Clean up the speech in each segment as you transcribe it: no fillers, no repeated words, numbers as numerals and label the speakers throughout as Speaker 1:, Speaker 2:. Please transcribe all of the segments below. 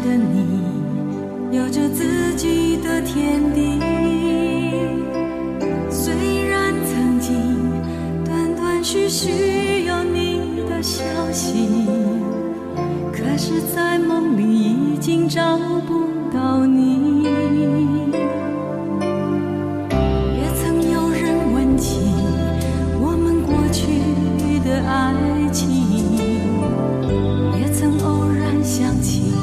Speaker 1: 的你，有着自己的天地。虽然曾经断断续续有你的消息，可是在梦里已经找不到你。也曾有人问起我们过去的爱情，也曾偶然想起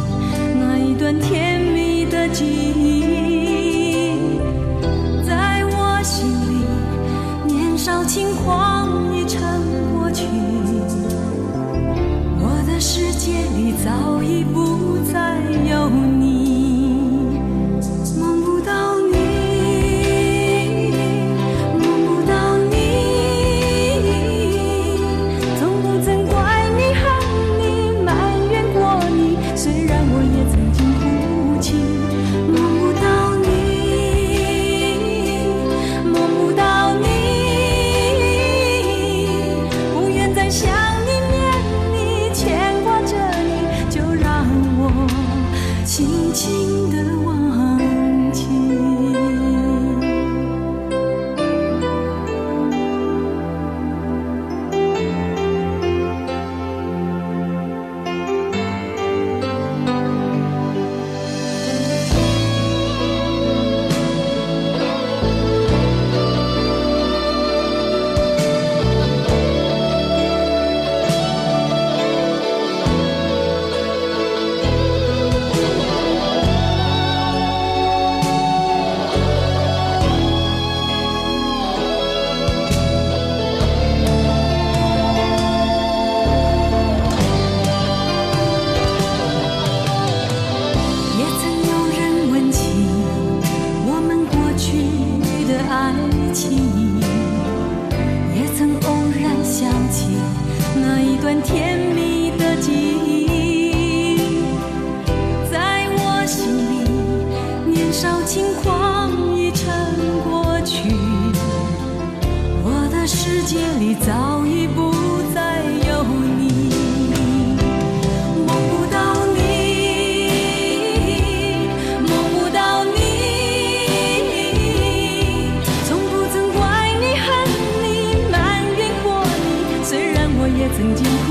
Speaker 1: 那一段甜蜜的记忆。在我心里，年少轻狂已成过去，我的世界里早已不再有你。梦不到你，梦不到你，从不曾怪你恨你埋怨过你，虽然我也曾经哭泣。梦不到你，梦不到你，不愿再想你念你牵挂着你，就让我轻轻地忘记。也曾有人问起我们过去的爱情，也曾偶然想起那一段甜蜜的记忆。在我心里，年少轻狂已成过去，我的世界里早已不再有你。梦不到你，梦不到你，从不曾怪你恨你埋怨过你，虽然我也曾经哭